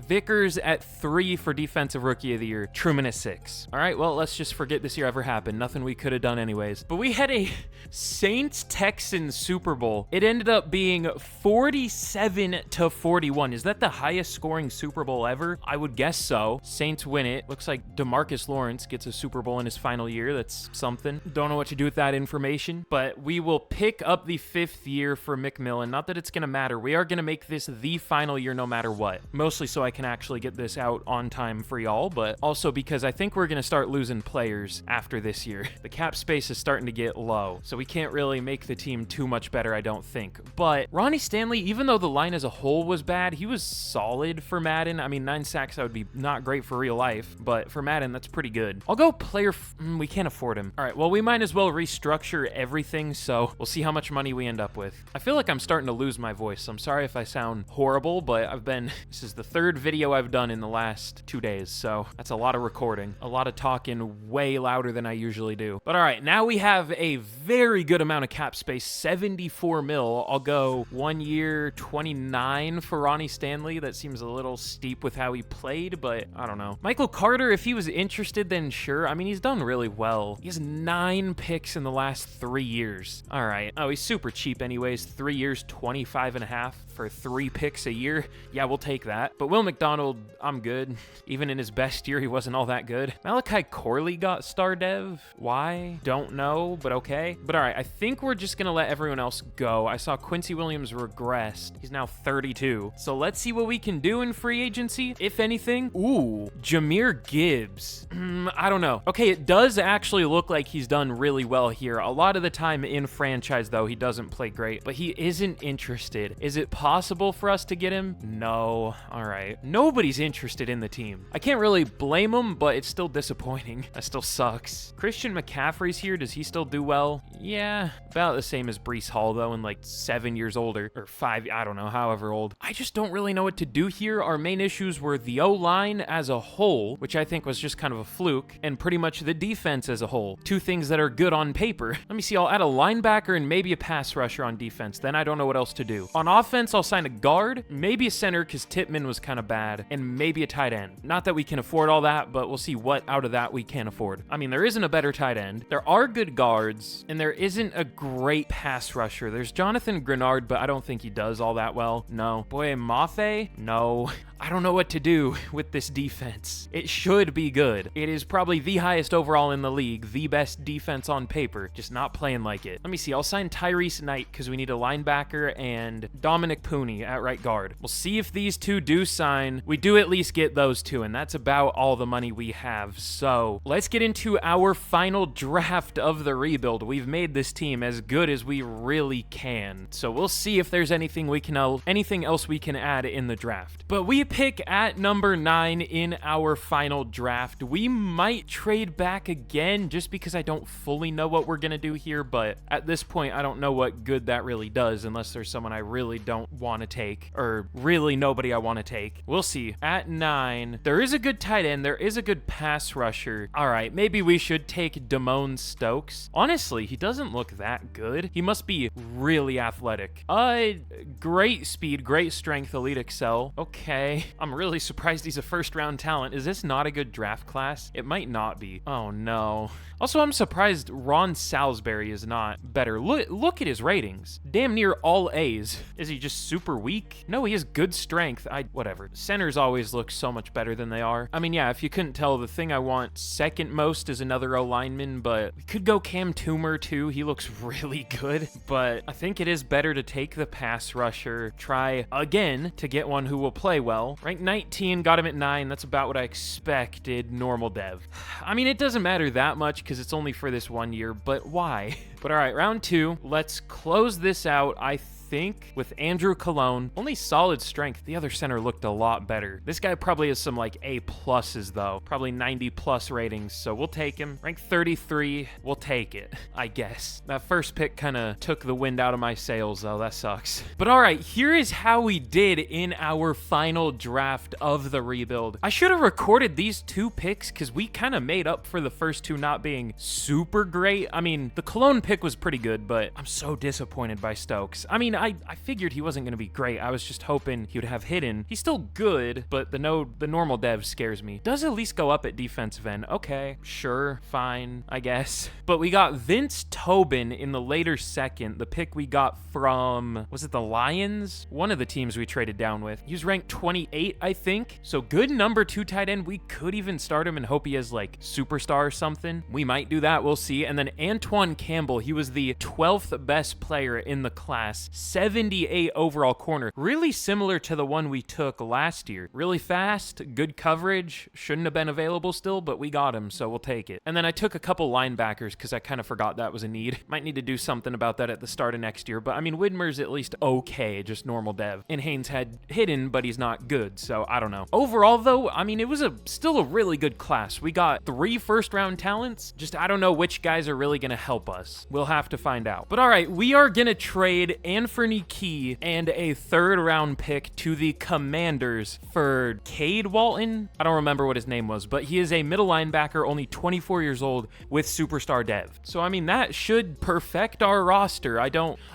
S1: Vickers at 3 for Defensive Rookie of the Year. Truman at 6. All right, well, let's just forget this year ever happened. Nothing we could have done anyways. But we had a Saints-Texans Super Bowl. It ended up being 47-41. Is that the highest scoring Super Bowl ever? I would guess so. Saints win it. Looks like DeMarcus Lawrence gets a Super Bowl in his final year. That's something. Don't know what to do with that information, but we will pick up the 5th year for McMillan. Not that it's going to matter. We are going to make this the final year no matter what. Mostly so I can actually get this out on time for y'all, but also because I think we're going to start losing players after this year. The cap space is starting to get low, so we can't really make the team too much better, I don't think. But Ronnie Stanley, even though the line as a whole was bad, he was solid for Madden. I mean, 9 sacks, that would be not great for real life, but for Madden, that's pretty good. I'll go player... we can't afford him. All right, well, we might as well restructure everything, so we'll see how much money we end up with. I feel like I'm starting to lose my voice. I'm sorry if I sound horrible, but this is the 3rd video I've done in the last 2 days, so that's a lot of recording, a lot of talking way louder than I usually do. But all right, now we have a very good amount of cap space, 74 mil. I'll go 1 year, 29 for Ronnie Stanley. That seems a little steep with how he played, but I don't know. Michael Carter, if he was interested, then sure. I mean, he's done really well. He has 9 picks in the last 3 years. All right. Oh, he's super cheap anyways. 3 years, 25.5 for 3 picks a year. Yeah, we'll take that. But Will McDonald, I'm good. Even in his best year, he wasn't all that good. Malachi Corley got star dev. Why? Don't know, but okay. But all right, I think we're just gonna let everyone else go. I saw Quincy Williams regressed. He's now 32. So let's see what we can do in free agency, if anything. Ooh, Jahmyr Gibbs. I don't know. Okay, it does actually look like he's done really well here. A lot of the time in franchise, though, he doesn't play great, but he isn't interested. Is it possible for us to get him? No. All right. Nobody's interested in the team. I can't really blame him, but but it's still disappointing. That still sucks. Christian McCaffrey's here. Does he still do well? Yeah, about the same as Breece Hall, though, and like 7 years older, or 5, I don't know, however old. I just don't really know what to do here. Our main issues were the O-line as a whole, which I think was just kind of a fluke, and pretty much the defense as a whole. Two things that are good on paper. Let me see, I'll add a linebacker and maybe a pass rusher on defense. Then I don't know what else to do. On offense, I'll sign a guard, maybe a center because Tippmann was kind of bad, and maybe a tight end. Not that we can afford all that, but we'll see what out of that we can afford. I mean, there isn't a better tight end. There are good guards, and there isn't a great pass rusher. There's Jonathan Grenard, but I don't think he does all that well. No. Boy, Mafe? No. I don't know what to do with this defense. It should be good. It is probably the highest overall in the league, the best defense on paper, just not playing like it. Let me see, I'll sign Tyrese Knight because we need a linebacker and Dominic Pooney at right guard. We'll see if these two do sign. We do at least get those two, and that's about all the money we have. So let's get into our final draft of the rebuild. We've made this team as good as we really can. So we'll see if there's anything else we can add in the draft. But we pick at number 9 in our final draft. We might trade back again just because I don't fully know what we're gonna do here, but at this point I don't know what good that really does unless there's someone I really don't want to take, or really nobody I want to take. We'll see. At 9, there is a good tight end, there is a good pass rusher. All right, maybe we should take Damone Stokes. Honestly, he doesn't look that good. He must be really athletic. Great speed, great strength, elite excel. Okay. I'm really surprised he's a first-round talent. Is this not a good draft class? It might not be. Oh, no. Also, I'm surprised Ron Salisbury is not better. Look at his ratings. Damn near all A's. Is he just super weak? No, he has good strength. Whatever. Centers always look so much better than they are. I mean, yeah, if you couldn't tell, the thing I want second most is another O-lineman, but we could go Cam Toomer, too. He looks really good, but I think it is better to take the pass rusher, try again to get one who will play well. Rank 19, got him at 9. That's about what I expected. Normal dev. I mean, it doesn't matter that much because it's only for this 1 year, but why? But all right, round 2. Let's close this out. I think with Andrew Cologne. Only solid strength. The other center looked a lot better. This guy probably has some like A pluses though. Probably 90 plus ratings, so we'll take him. Rank 33, we'll take it, I guess. That first pick kind of took the wind out of my sails though. That sucks. But all right, here is how we did in our final draft of the rebuild. I should have recorded these 2 picks because we kind of made up for the first 2 not being super great. I mean, the Cologne pick was pretty good, but I'm so disappointed by Stokes. I mean, I figured he wasn't going to be great. I was just hoping he would have hidden. He's still good, but the normal dev scares me. Does at least go up at defensive end. Okay, sure, fine, I guess. But we got Vince Tobin in the later second, the pick we got from, was it the Lions? One of the teams we traded down with. He was ranked 28, I think. So good number 2 tight end. We could even start him and hope he has like superstar or something. We might do that, we'll see. And then Antoine Campbell, he was the 12th best player in the class. 78 overall corner. Really similar to the one we took last year. Really fast, good coverage. Shouldn't have been available still, but we got him, so we'll take it. And then I took a couple linebackers because I kind of forgot that was a need. Might need to do something about that at the start of next year, but I mean, Widmer's at least okay, just normal dev. And Haynes had hidden, but he's not good, so I don't know. Overall, though, I mean, it was still a really good class. We got 3 first-round talents. Just, I don't know which guys are really going to help us. We'll have to find out. But all right, we are going to trade Anthony Key and a 3rd-round pick to the Commanders for Cade Walton. I don't remember what his name was, but he is a middle linebacker, only 24 years old, with superstar dev. So, I mean, that should perfect our roster.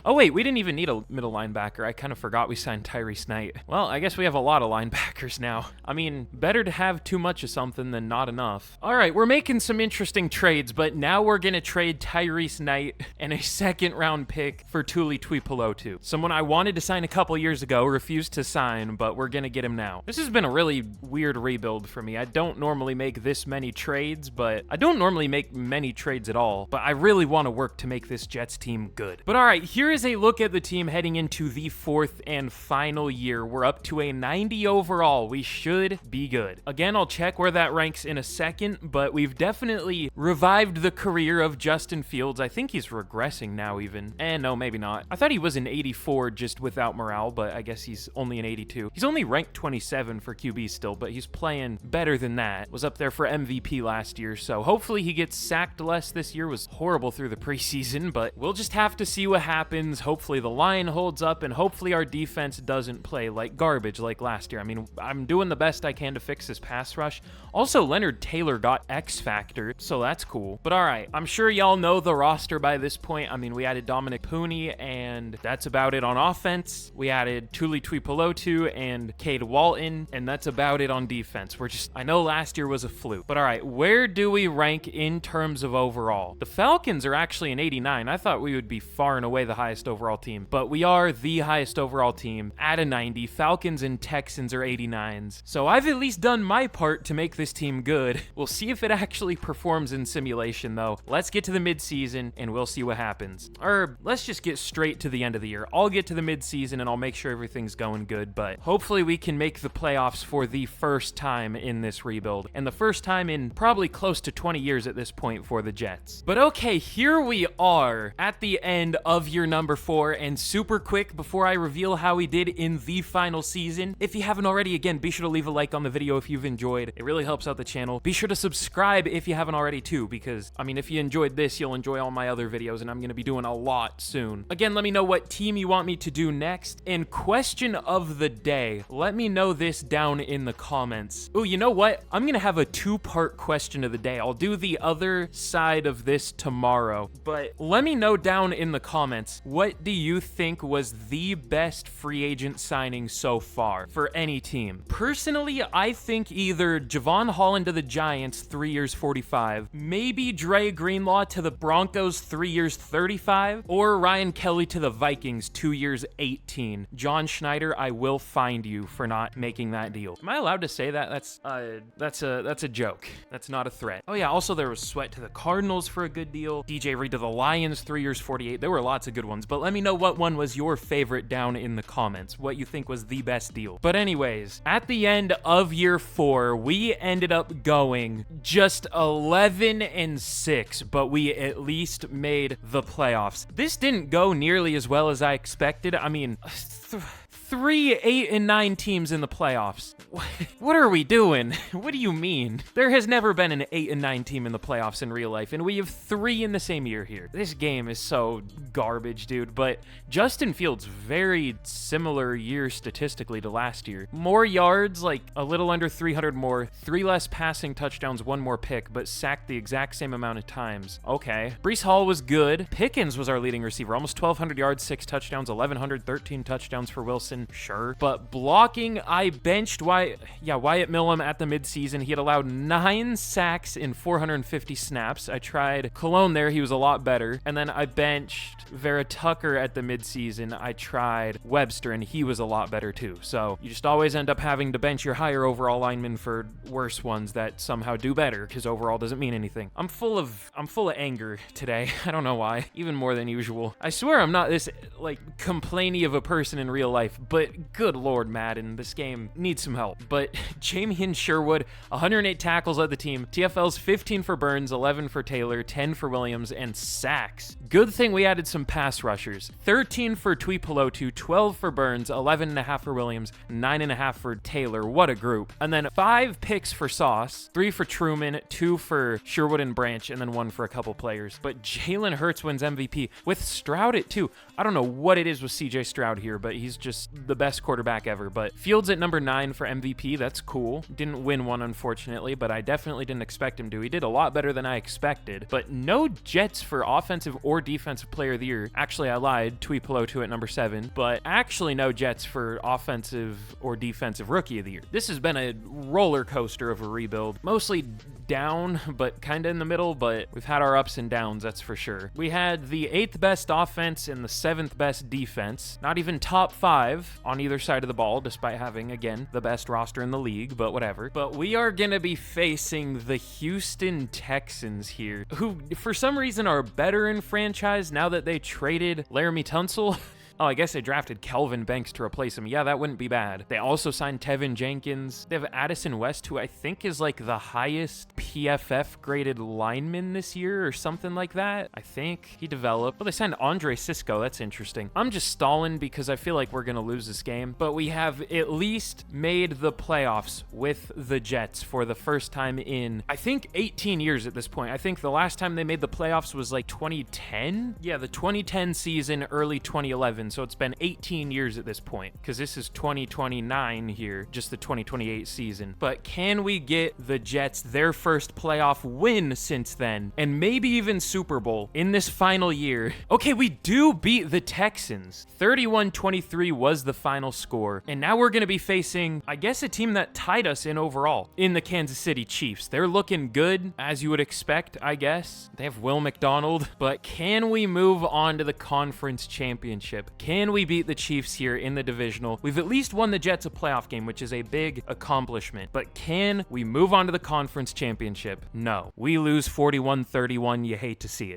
S1: Oh, wait, we didn't even need a middle linebacker. I kind of forgot we signed Tyrese Knight. Well, I guess we have a lot of linebackers now. I mean, better to have too much of something than not enough. All right, we're making some interesting trades, but now we're going to trade Tyrese Knight and a 2nd-round pick for Tuli Tuipulotu. Someone I wanted to sign a couple years ago, refused to sign, but we're going to get him now. This has been a really weird rebuild for me. I don't normally make this many trades, but I don't normally make many trades at all, but I really want to work to make this Jets team good. But all right, here is a look at the team heading into the 4th and final year. We're up to a 90 overall. We should be good. Again, I'll check where that ranks in a second, but we've definitely revived the career of Justin Fields. I think he's regressing now even. No, maybe not. I thought he was an 84 just without morale, but I guess he's only an 82. He's only ranked 27 for QB still, but he's playing better than that. Was up there for MVP last year, so hopefully he gets sacked less this year. Was horrible through the preseason, but we'll just have to see what happens. Hopefully the line holds up, and hopefully our defense doesn't play like garbage like last year. I mean, I'm doing the best I can to fix this pass rush. Also, Leonard Taylor got X Factor, so that's cool. But all right, I'm sure y'all know the roster by this point. I mean, we added Dominic Pooney, and that's about it on offense. We added Tuli Tuipulotu and Cade Walton, and that's about it on defense. I know last year was a fluke, but all right, where do we rank in terms of overall? The Falcons are actually an 89. I thought we would be far and away the highest overall team, but we are the highest overall team at a 90. Falcons and Texans are 89s. So I've at least done my part to make this team good. We'll see if it actually performs in simulation though. Let's get to the midseason and we'll see what happens. Or let's just get straight to the end of the year. I'll get to the midseason and I'll make sure everything's going good, but hopefully we can make the playoffs for the first time in this rebuild, and the first time in probably close to 20 years at this point for the Jets. But okay, here we are at the end of year number 4, and super quick before I reveal how we did in the final season, if you haven't already, again, be sure to leave a like on the video if you've enjoyed. It really helps out the channel. Be sure to subscribe if you haven't already too, because I mean, if you enjoyed this, you'll enjoy all my other videos, and I'm gonna be doing a lot soon. Again, let me know what team you want me to do next, and question of the day, let me know this down in the comments. Oh, you know what? I'm gonna have a 2-part question of the day. I'll do the other side of this tomorrow, but let me know down in the comments, what do you think was the best free agent signing so far for any team? Personally, I think either Javon Holland to the Giants, 3 years, 45, maybe Dre Greenlaw to the Broncos, 3 years, 35, or Ryan Kelly to the Vikings, 2 years, 18. John Schneider, I will find you for not making that deal. Am I allowed to say that? That's a joke. That's not a threat. Oh yeah, also there was Sweat to the Cardinals for a good deal. DJ Reed to the Lions, 3 years, 48. There were lots of good ones, but let me know what one was your favorite down in the comments, what you think was the best deal. But anyways, at the end of year 4, we ended up going just 11-6, but we at least made the playoffs. This didn't go nearly as well as I expected. I mean, 3 8-9 teams in the playoffs. What are we doing? What do you mean? There has never been an 8-9 team in the playoffs in real life, and we have 3 in the same year here. This game is so garbage, dude. But Justin Fields, very similar year statistically to last year. More yards, like a little under 300 more, 3 less passing touchdowns, 1 more pick, but sacked the exact same amount of times. Okay. Breece Hall was good. Pickens was our leading receiver, almost 1,200 yards, 6 touchdowns, 1,100, 13 touchdowns for Wilson. Sure. But blocking, I benched Wyatt Millam at the midseason. He had allowed 9 sacks in 450 snaps. I tried Cologne there. He was a lot better. And then I benched Vera Tucker at the midseason. I tried Webster, and he was a lot better too. So you just always end up having to bench your higher overall linemen for worse ones that somehow do better, because overall doesn't mean anything. I'm full of anger today. I don't know why. Even more than usual. I swear I'm not this, like, complainy of a person in real life, but good Lord, Madden, this game needs some help. But Jamian Sherwood, 108 tackles led the team. TFL's 15 for Burns, 11 for Taylor, 10 for Williams, and sacks. Good thing we added some pass rushers. 13 for Tuipulotu, 12 for Burns, 11.5 for Williams, 9.5 for Taylor. What a group. And then 5 picks for Sauce, 3 for Truman, 2 for Sherwood and Branch, and then 1 for a couple players. But Jalen Hurts wins MVP with Stroud at 2. I don't know what it is with CJ Stroud here, but he's just the best quarterback ever. But Fields at number 9 for MVP. That's cool. Didn't win one, unfortunately, but I definitely didn't expect him to. He did a lot better than I expected. But no Jets for offensive or defensive player of the year. Actually, I lied. Tuipulotu at number 7. But actually no Jets for offensive or defensive rookie of the year. This has been a roller coaster of a rebuild. Mostly down, but kind of in the middle, but we've had our ups and downs, that's for sure. We had the 8th best offense and the 7th best defense. Not even top 5 on either side of the ball, despite having, again, the best roster in the league, but whatever. But we are gonna be facing the Houston Texans here, who for some reason are better in franchise now that they traded Laramie Tunsil. Oh, I guess they drafted Kelvin Banks to replace him. Yeah, that wouldn't be bad. They also signed Tevin Jenkins. They have Addison West, who I think is like the highest PFF graded lineman this year or something like that. I think he developed. Well, they signed Andre Sisco. That's interesting. I'm just stalling because I feel like we're going to lose this game, but we have at least made the playoffs with the Jets for the first time in, I think, 18 years at this point. I think the last time they made the playoffs was like 2010. Yeah, the 2010 season, early 2011. So it's been 18 years at this point because this is 2029 here, just the 2028 season. But can we get the Jets their first playoff win since then, and maybe even Super Bowl in this final year? Okay, we do beat the Texans. 31-23 was the final score. And now we're going to be facing, I guess, a team that tied us in overall in the Kansas City Chiefs. They're looking good, as you would expect, I guess. They have Will McDonald, but can we move on to the conference championship? Can we beat the Chiefs here in the divisional? We've at least won the Jets a playoff game, which is a big accomplishment, but can we move on to the conference championship? No. We lose 41-31. You hate to see it.